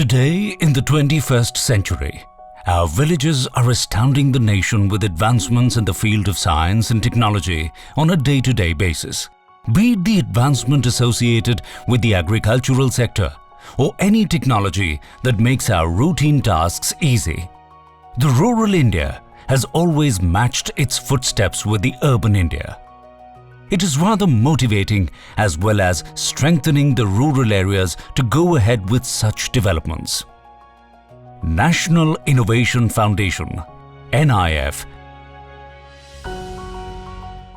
Today, in the 21st century, our villages are astounding the nation with advancements in the field of science and technology on a day-to-day basis. Be it the advancement associated with the agricultural sector or any technology that makes our routine tasks easy. The rural India has always matched its footsteps with the urban India. It is rather motivating as well as strengthening the rural areas to go ahead with such developments. National Innovation Foundation (NIF)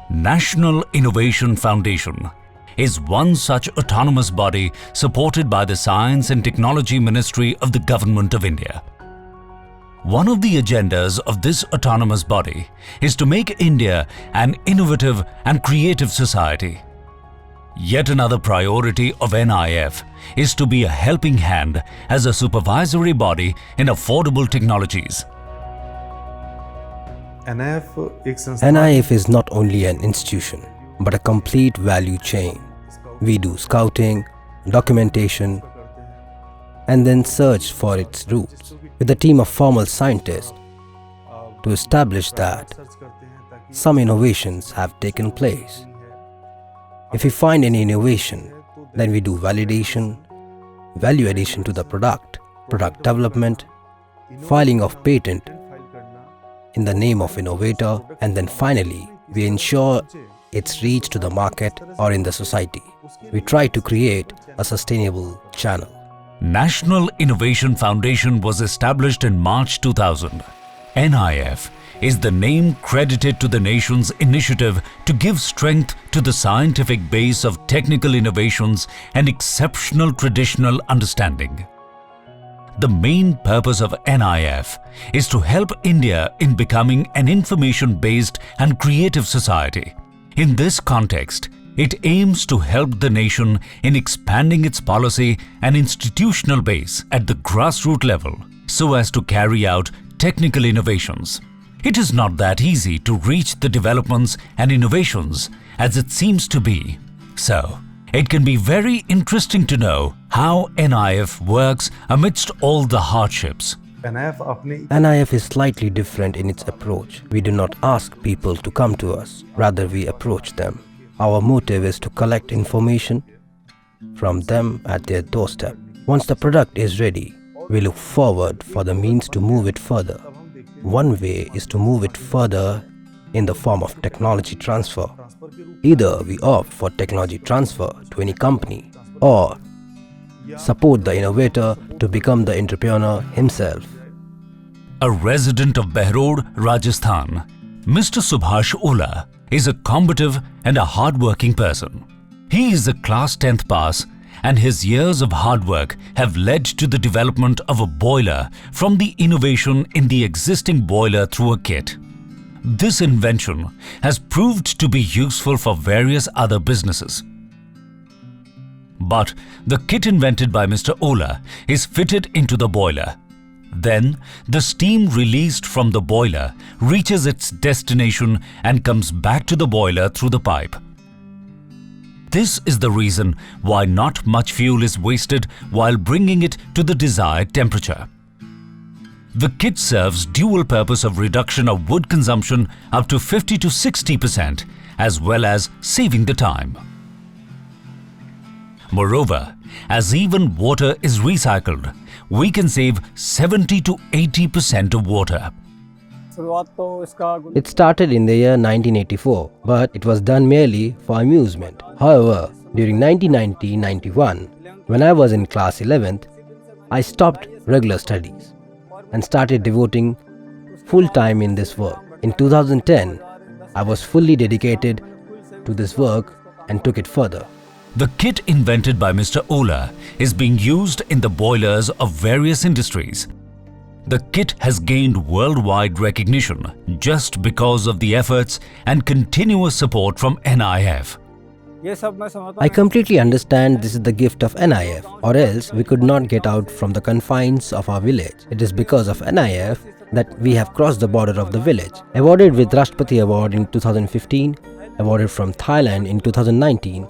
National Innovation Foundation is one such autonomous body supported by the Science and Technology Ministry of the Government of India. One of the agendas of this autonomous body is to make India an innovative and creative society. Yet another priority of NIF is to be a helping hand as a supervisory body in affordable technologies. NIF is not only an institution, but a complete value chain. We do scouting, documentation, and then search for its roots with a team of formal scientists to establish that some innovations have taken place. If we find any innovation, then we do validation, value addition to the product development, filing of patent in the name of innovator, and then finally, we ensure its reach to the market or in the society. We try to create a sustainable channel. National Innovation Foundation was established in March 2000. NIF is the name credited to the nation's initiative to give strength to the scientific base of technical innovations and exceptional traditional understanding. The main purpose of NIF is to help India in becoming an information-based and creative society. In this context, it aims to help the nation in expanding its policy and institutional base at the grassroots level so as to carry out technical innovations. It is not that easy to reach the developments and innovations as it seems to be. So, it can be very interesting to know how NIF works amidst all the hardships. NIF is slightly different in its approach. We do not ask people to come to us, rather we approach them. Our motive is to collect information from them at their doorstep. Once the product is ready, we look forward for the means to move it further. One way is to move it further in the form of technology transfer. Either we opt for technology transfer to any company or support the innovator to become the entrepreneur himself. A resident of Behror, Rajasthan, Mr. Subhash Ola is a combative and a hard-working person. He is a class 10th pass and his years of hard work have led to the development of a boiler from the innovation in the existing boiler through a kit. This invention has proved to be useful for various other businesses. But the kit invented by Mr. Ola is fitted into the boiler. Then, the steam released from the boiler reaches its destination and comes back to the boiler through the pipe. This is the reason why not much fuel is wasted while bringing it to the desired temperature. The kit serves dual purpose of reduction of wood consumption up to 50 to 60% as well as saving the time. Moreover, as even water is recycled, we can save 70 to 80% of water. It started in the year 1984, but it was done merely for amusement. However, during 1990-91, when I was in class 11th, I stopped regular studies and started devoting full time in this work. In 2010, I was fully dedicated to this work and took it further. The kit invented by Mr. Ola is being used in the boilers of various industries. The kit has gained worldwide recognition just because of the efforts and continuous support from NIF. I completely understand this is the gift of NIF, or else we could not get out from the confines of our village. It is because of NIF that we have crossed the border of the village. Awarded with Rashtrapati Award in 2015, awarded from Thailand in 2019,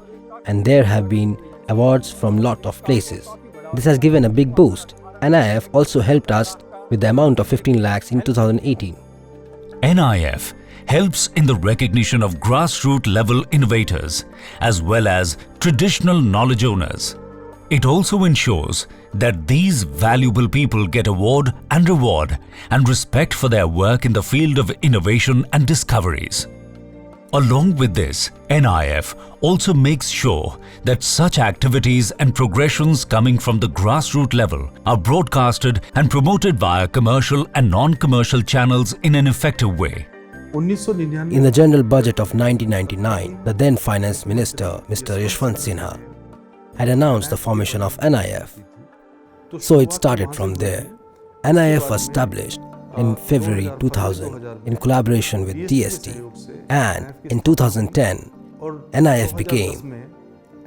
and there have been awards from lot of places. This has given a big boost NIF also helped us with the amount of 15 lakhs in 2018. NIF helps in the recognition of grassroots level innovators as well as traditional knowledge owners. It also ensures that these valuable people get award and reward and respect for their work in the field of innovation and discoveries. Along with this, NIF also makes sure that such activities and progressions coming from the grassroots level are broadcasted and promoted via commercial and non-commercial channels in an effective way. In the general budget of 1999, the then Finance Minister, Mr. Yashwant Sinha, had announced the formation of NIF. So it started from there. NIF was established in February 2000 in collaboration with TST, and in 2010, NIF became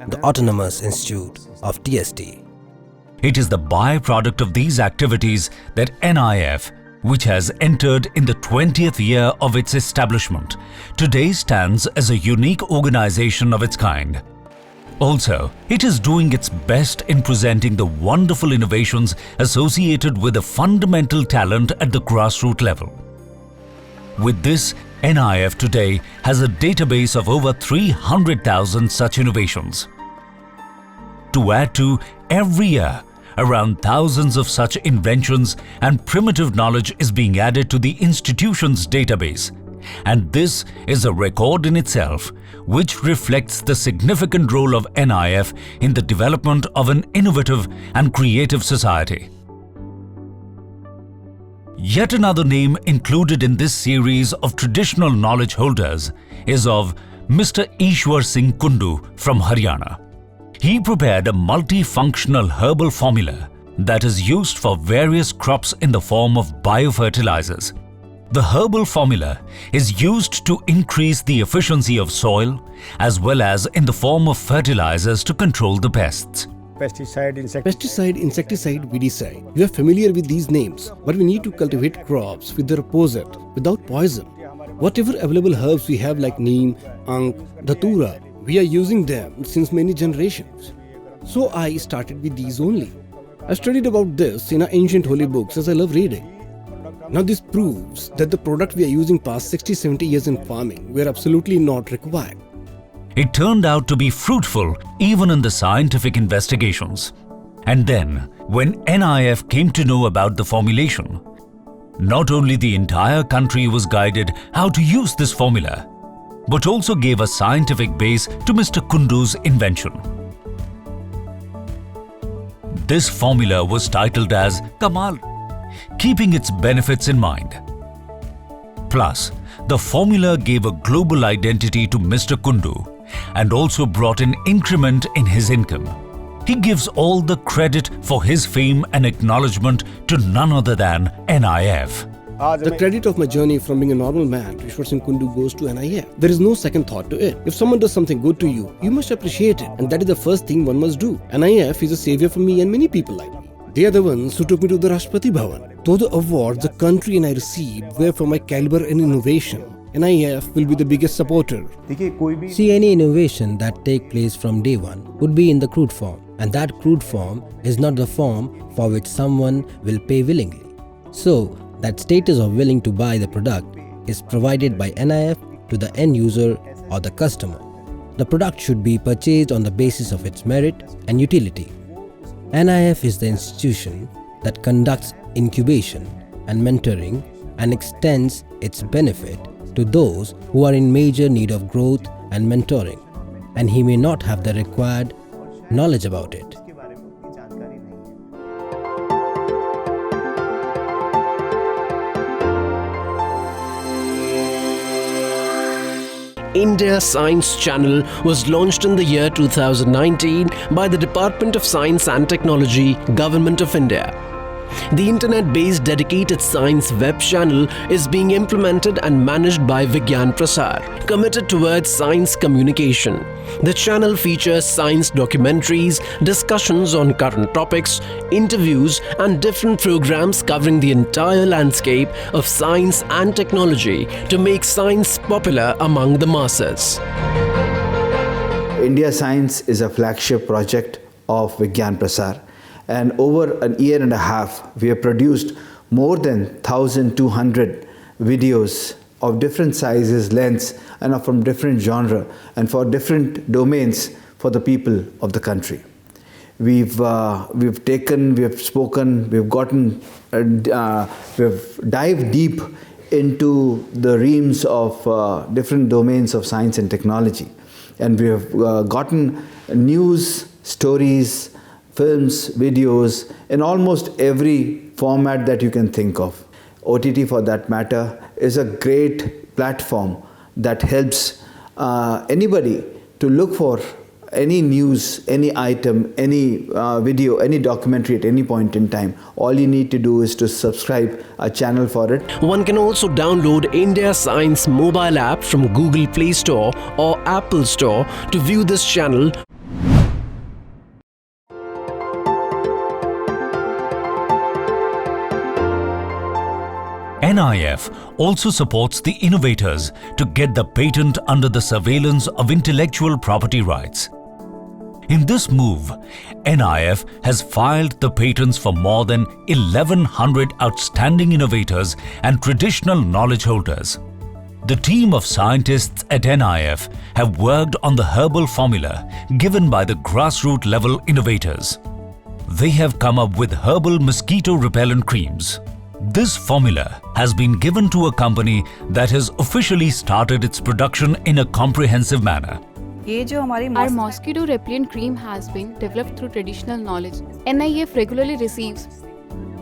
the Autonomous Institute of TST. It is the byproduct of these activities that NIF, which has entered in the 20th year of its establishment, today stands as a unique organization of its kind. Also, it is doing its best in presenting the wonderful innovations associated with the fundamental talent at the grassroots level. With this, NIF today has a database of over 300,000 such innovations. To add to, every year, around thousands of such inventions and primitive knowledge is being added to the institution's database. And this is a record in itself, which reflects the significant role of NIF in the development of an innovative and creative society. Yet another name included in this series of traditional knowledge holders is of Mr. Ishwar Singh Kundu from Haryana. He prepared a multifunctional herbal formula that is used for various crops in the form of biofertilizers. The herbal formula is used to increase the efficiency of soil as well as in the form of fertilizers to control the pests. Pesticide, insecticide, weedicide. We are familiar with these names, but we need to cultivate crops with their opposite, without poison. Whatever available herbs we have like neem, ankh, datura, we are using them since many generations. So I started with these only. I studied about this in our ancient holy books as I love reading. Now this proves that the product we are using past 60-70 years in farming were absolutely not required. It turned out to be fruitful even in the scientific investigations. And then, when NIF came to know about the formulation, not only the entire country was guided how to use this formula, but also gave a scientific base to Mr. Kundu's invention. This formula was titled as Kamal, keeping its benefits in mind. Plus, the formula gave a global identity to Mr. Kundu and also brought an increment in his income. He gives all the credit for his fame and acknowledgement to none other than NIF. The credit of my journey from being a normal man to Ishwar Singh Kundu goes to NIF. There is no second thought to it. If someone does something good to you, you must appreciate it, and that is the first thing one must do. NIF is a savior for me and many people like me. They are the ones who took me to the Rashtrapati Bhavan. Though the awards the country and I received were for my caliber and innovation, NIF will be the biggest supporter. See, any innovation that take place from day one would be in the crude form, and that crude form is not the form for which someone will pay willingly. So, that status of willing to buy the product is provided by NIF to the end user or the customer. The product should be purchased on the basis of its merit and utility. NIF is the institution that conducts incubation and mentoring and extends its benefit to those who are in major need of growth and mentoring, and he may not have the required knowledge about it. India Science Channel was launched in the year 2019 by the Department of Science and Technology, Government of India. The internet-based dedicated science web channel is being implemented and managed by Vigyan Prasar, committed towards science communication. The channel features science documentaries, discussions on current topics, interviews, and different programs covering the entire landscape of science and technology to make science popular among the masses. India Science is a flagship project of Vigyan Prasar, And over a year and a half, we have produced more than 1,200 videos of different sizes, lengths, and are from different genre and for different domains for the people of the country. We've taken, we have spoken, we've gotten, we've dived deep into the realms of different domains of science and technology. And we have gotten news, stories, films, videos in almost every format that you can think of. OTT, for that matter, is a great platform that helps anybody to look for any news, any item, any video, any documentary at any point in time. All you need to do is to subscribe a channel for it. One can also download India Science mobile app from Google Play Store or Apple Store to view this channel. NIF also supports the innovators to get the patent under the surveillance of intellectual property rights. In this move, NIF has filed the patents for more than 1,100 outstanding innovators and traditional knowledge holders. The team of scientists at NIF have worked on the herbal formula given by the grassroots level innovators. They have come up with herbal mosquito repellent creams. This formula has been given to a company that has officially started its production in a comprehensive manner. Our mosquito repellent cream has been developed through traditional knowledge. NIF regularly receives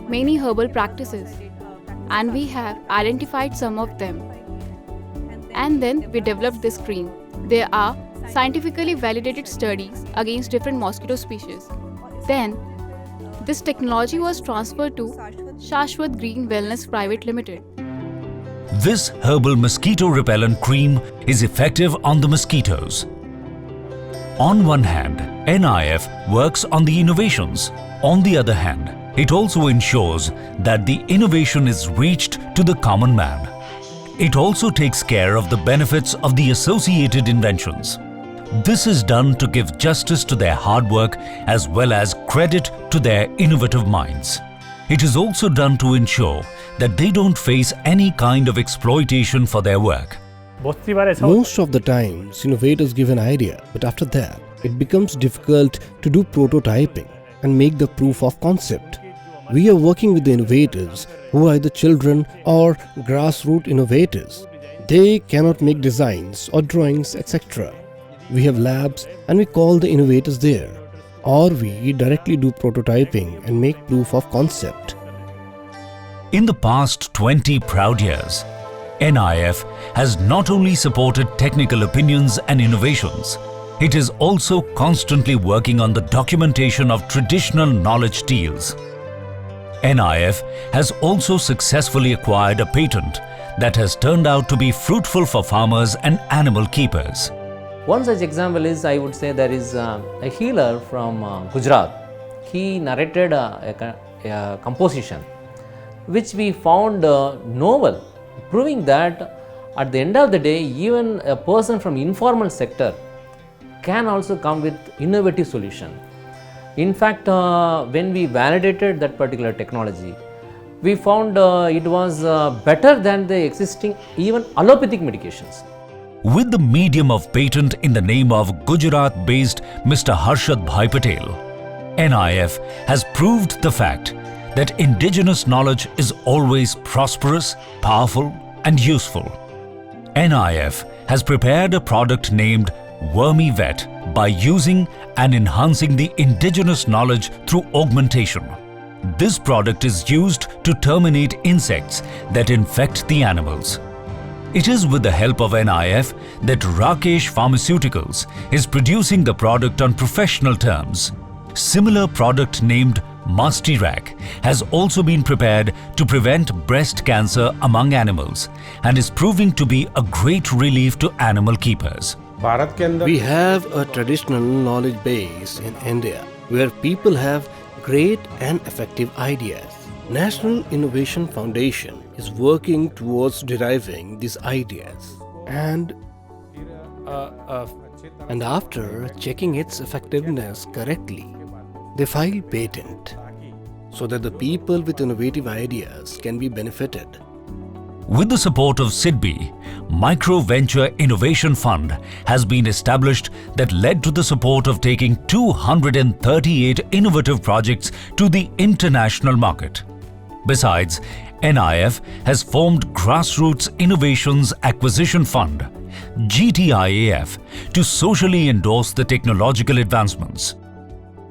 many herbal practices and we have identified some of them. And then we developed this cream. There are scientifically validated studies against different mosquito species. Then, this technology was transferred to Shashwat Green Wellness Private Limited. This herbal mosquito repellent cream is effective on the mosquitoes. On one hand, NIF works on the innovations. On the other hand, it also ensures that the innovation is reached to the common man. It also takes care of the benefits of the associated inventions. This is done to give justice to their hard work as well as credit to their innovative minds. It is also done to ensure that they don't face any kind of exploitation for their work. Most of the times, innovators give an idea, but after that, it becomes difficult to do prototyping and make the proof of concept. We are working with the innovators who are either children or grassroots innovators. They cannot make designs or drawings, etc. We have labs and we call the innovators there. Or we directly do prototyping and make proof of concept. In the past 20 proud years, NIF has not only supported technical opinions and innovations, it is also constantly working on the documentation of traditional knowledge deals. NIF has also successfully acquired a patent that has turned out to be fruitful for farmers and animal keepers. One such example is, I would say, there is a healer from Gujarat. He narrated a composition which we found novel, proving that at the end of the day, even a person from informal sector can also come with innovative solution. In fact, when we validated that particular technology, we found it was better than the existing even allopathic medications. With the medium of patent in the name of Gujarat-based Mr. Harshad Bhai Patel, NIF has proved the fact that indigenous knowledge is always prosperous, powerful and useful. NIF has prepared a product named Vermi-Vet by using and enhancing the indigenous knowledge through augmentation. This product is used to terminate insects that infect the animals. It is with the help of NIF that Rakesh Pharmaceuticals is producing the product on professional terms. Similar product named Mastirac has also been prepared to prevent breast cancer among animals and is proving to be a great relief to animal keepers. We have a traditional knowledge base in India where people have great and effective ideas. National Innovation Foundation is working towards deriving these ideas and after checking its effectiveness correctly, They file patent so that the people with innovative ideas can be benefited. With the support of SIDBI, Micro Venture Innovation Fund has been established that led to the support of taking 238 innovative projects to the international market. Besides, NIF has formed Grassroots Innovations Acquisition Fund, GTIAF, to socially endorse the technological advancements.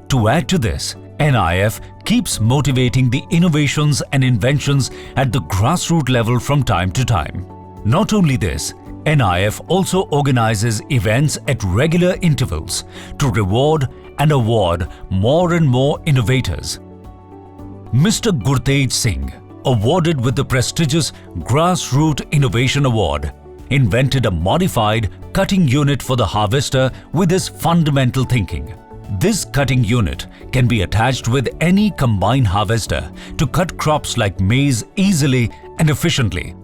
To add to this, NIF keeps motivating the innovations and inventions at the grassroots level from time to time. Not only this, NIF also organizes events at regular intervals to reward and award more and more innovators. Mr. Gurtej Singh, awarded with the prestigious Grassroots Innovation Award, invented a modified cutting unit for the harvester with his fundamental thinking. This cutting unit can be attached with any combine harvester to cut crops like maize easily and efficiently.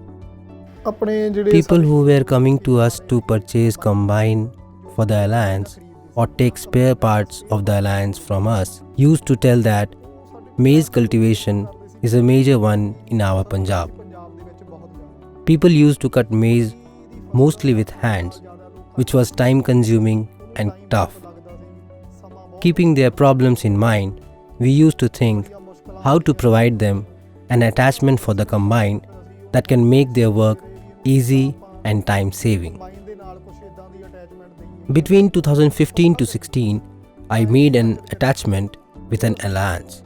People who were coming to us to purchase combine for the alliance or take spare parts of the alliance from us used to tell that maize cultivation is a major one in our Punjab. People used to cut maize mostly with hands, which was time consuming and tough. Keeping their problems in mind, we used to think how to provide them an attachment for the combine that can make their work easy and time saving. Between 2015 to 16, I made an attachment with an alliance.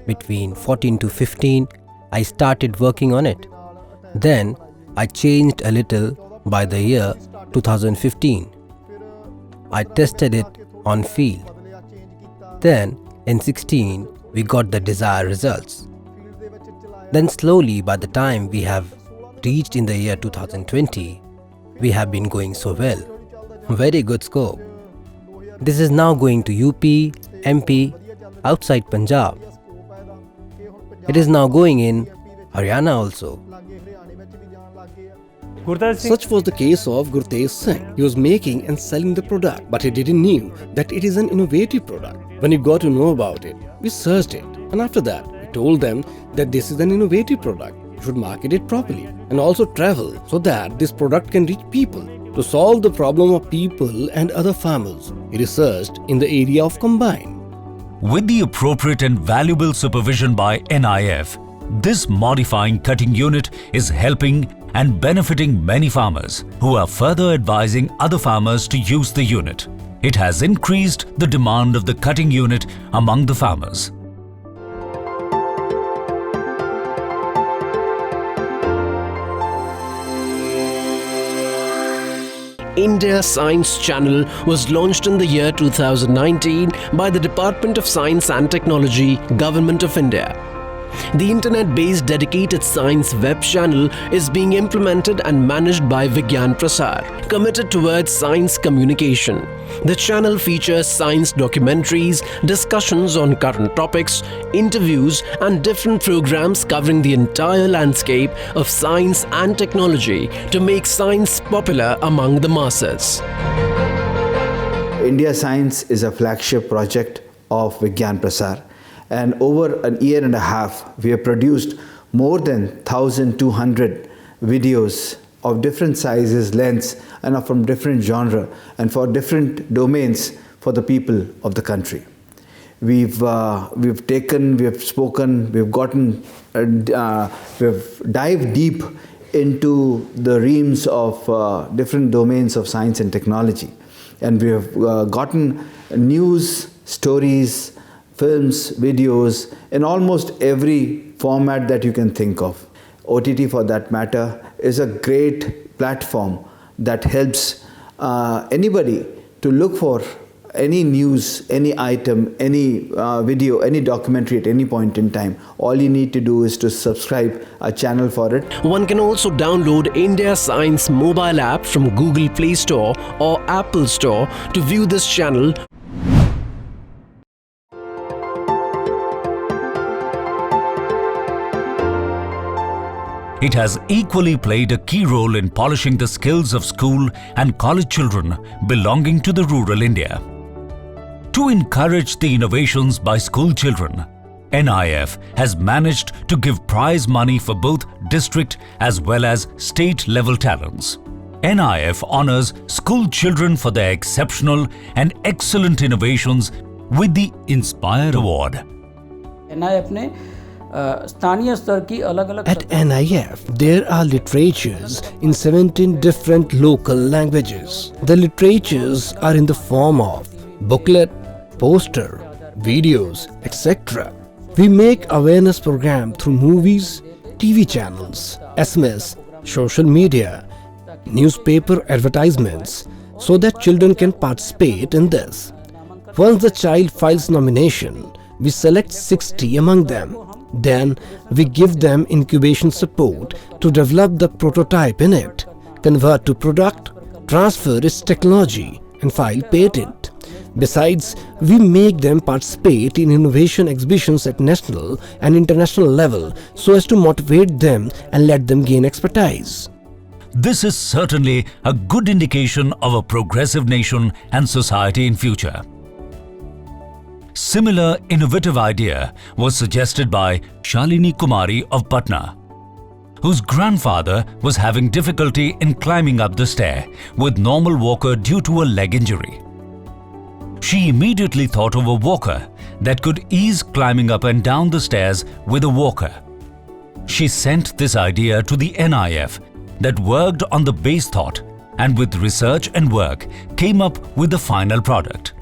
Between 14 to 15, I started working on it. Then I changed a little by the year 2015. I tested it on field. Then in 16, we got the desired results. Then slowly, by the time we have reached in the year 2020, we have been going so well. Very good scope. This is now going to UP, MP, outside Punjab. It is now going in Haryana also. Such was the case of Gurtej Singh. He was making and selling the product, but he didn't know that it is an innovative product. When we got to know about it, we searched it, and after that, we told them that this is an innovative product. You should market it properly and also travel so that this product can reach people. To solve the problem of people and other farmers, he researched in the area of combine. With the appropriate and valuable supervision by NIF, this modifying cutting unit is helping and benefiting many farmers who are further advising other farmers to use the unit. It has increased the demand of the cutting unit among the farmers. India Science Channel was launched in the year 2019 by the Department of Science and Technology, Government of India. The internet-based dedicated science web channel is being implemented and managed by Vigyan Prasar, committed towards science communication. The channel features science documentaries, discussions on current topics, interviews, and different programs covering the entire landscape of science and technology to make science popular among the masses. India Science is a flagship project of Vigyan Prasar. And over a year and a half, we have produced more than 1,200 videos of different sizes, lengths, and are from different genre and for different domains for the people of the country. We've taken, we have spoken, we've gotten, we've dived deep into the realms of different domains of science and technology, and we have gotten news, stories, films, videos, in almost every format that you can think of. OTT, for that matter, is a great platform that helps anybody to look for any news, any item, any video, any documentary at any point in time. All you need to do is to subscribe a channel for it. One can also download India Science mobile app from Google Play Store or Apple Store to view this channel. It has equally played a key role in polishing the skills of school and college children belonging to the rural India. To encourage the innovations by school children, NIF has managed to give prize money for both district as well as state level talents. NIF honors school children for their exceptional and excellent innovations with the Inspire Award. NIF ने स्थानीय स्तर की अलग-अलग At NIF, there are literatures in 17 different local languages. The literatures are in the form of booklet, poster, videos, etc. We make awareness program through movies, TV channels, SMS, social media, newspaper advertisements so that children can participate in this. Once the child files nomination, we select 60 among them. Then we give them incubation support to develop the prototype in it, convert to product, transfer its technology and file patent. Besides, we make them participate in innovation exhibitions at national and international level so as to motivate them and let them gain expertise. This is certainly a good indication of a progressive nation and society in future. Similar innovative idea was suggested by Shalini Kumari of Patna, whose grandfather was having difficulty in climbing up the stair with normal walker due to a leg injury. She immediately thought of a walker that could ease climbing up and down the stairs with a walker. She sent this idea to the NIF that worked on the base thought and with research and work came up with the final product.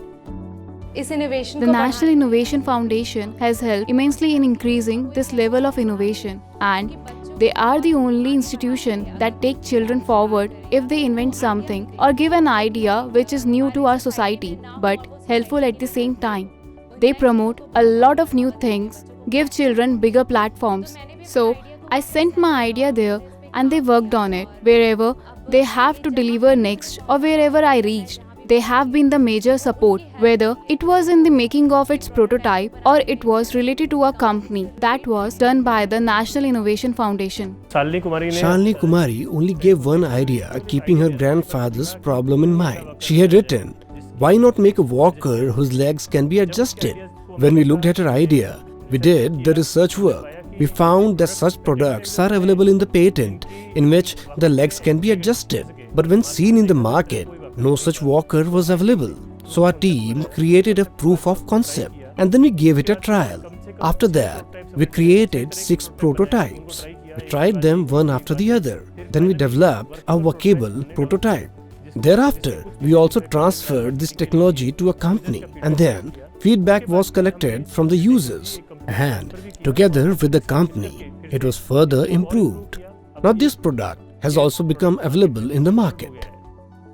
The National Innovation Foundation has helped immensely in increasing this level of innovation, and they are the only institution that take children forward if they invent something or give an idea which is new to our society but helpful at the same time. They promote a lot of new things, give children bigger platforms. So I sent my idea there and they worked on it. Wherever they have to deliver next or wherever I reached, they have been the major support, whether it was in the making of its prototype or it was related to a company that was done by the National Innovation Foundation. Shalini Kumari only gave one idea, keeping her grandfather's problem in mind. She had written, "Why not make a walker whose legs can be adjusted?" When we looked at her idea, we did the research work. We found that such products are available in the patent in which the legs can be adjusted. But when seen in the market, no such walker was available. So our team created a proof of concept and then we gave it a trial. After that, we created 6 prototypes. We tried them one after the other. Then we developed a workable prototype. Thereafter, we also transferred this technology to a company and then feedback was collected from the users. And together with the company, it was further improved. Now this product has also become available in the market.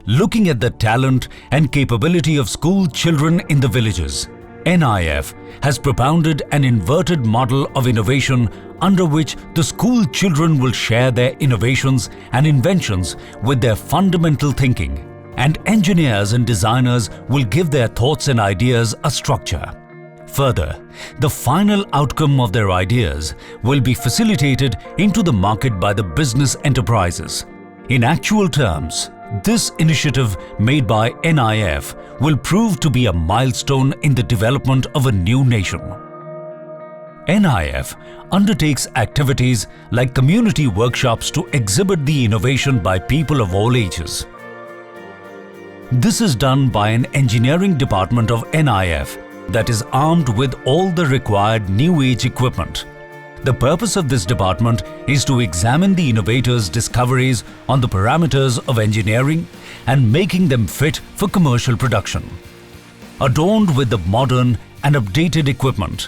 Looking at the talent and capability of school children in the villages, NIF has propounded an inverted model of innovation under which the school children will share their innovations and inventions with their fundamental thinking, and engineers and designers will give their thoughts and ideas a structure. Further, the final outcome of their ideas will be facilitated into the market by the business enterprises. In actual terms, this initiative made by NIF will prove to be a milestone in the development of a new nation. NIF undertakes activities like community workshops to exhibit the innovation by people of all ages. This is done by an engineering department of NIF that is armed with all the required new age equipment. The purpose of this department is to examine the innovators' discoveries on the parameters of engineering and making them fit for commercial production. Adorned with the modern and updated equipment,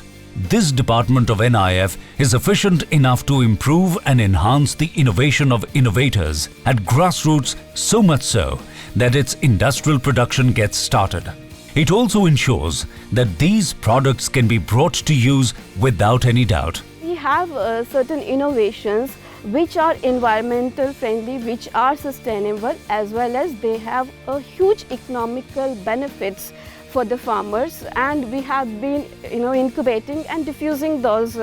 this department of NIF is efficient enough to improve and enhance the innovation of innovators at grassroots, so much so that its industrial production gets started. It also ensures that these products can be brought to use without any doubt. We have certain innovations which are environmental friendly, which are sustainable, as well as they have a huge economical benefits for the farmers, and we have been incubating and diffusing those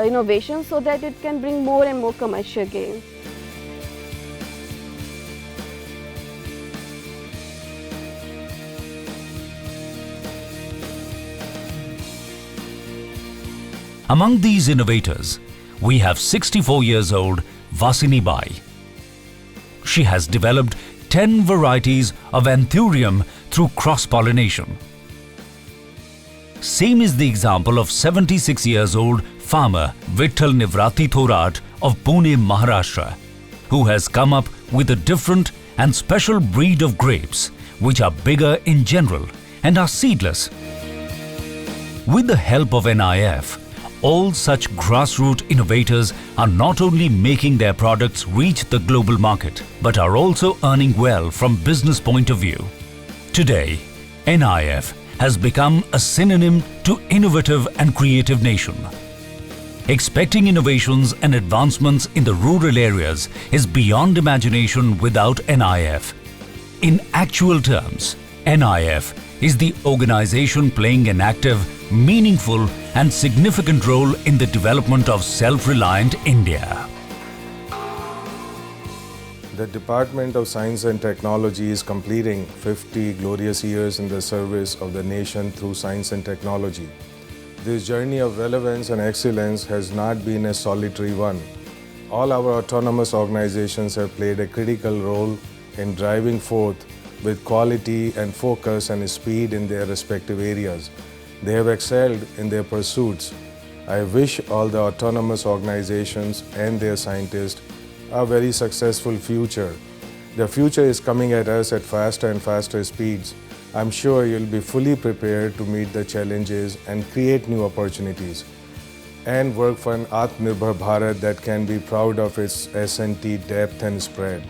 innovations so that it can bring more and more commercial gain. Among these innovators, we have 64 years old Vasini Bai. She has developed 10 varieties of anthurium through cross-pollination. Same is the example of 76 years old farmer Vitthal Nivrati Thorat of Pune, Maharashtra, who has come up with a different and special breed of grapes which are bigger in general and are seedless. With the help of NIF, all such grassroots innovators are not only making their products reach the global market, but are also earning well from business point of view. Today, NIF has become a synonym to innovative and creative nation. Expecting innovations and advancements in the rural areas is beyond imagination without NIF. In actual terms, NIF is the organization playing an active, meaningful and significant role in the development of self-reliant India. The Department of Science and Technology is completing 50 glorious years in the service of the nation through science and technology. This journey of relevance and excellence has not been a solitary one. All our autonomous organizations have played a critical role in driving forth with quality and focus and speed in their respective areas. They have excelled in their pursuits. I wish all the autonomous organizations and their scientists a very successful future. The future is coming at us at faster and faster speeds. I'm sure you'll be fully prepared to meet the challenges and create new opportunities and work for an Atmanirbhar Bharat that can be proud of its S&T depth and spread.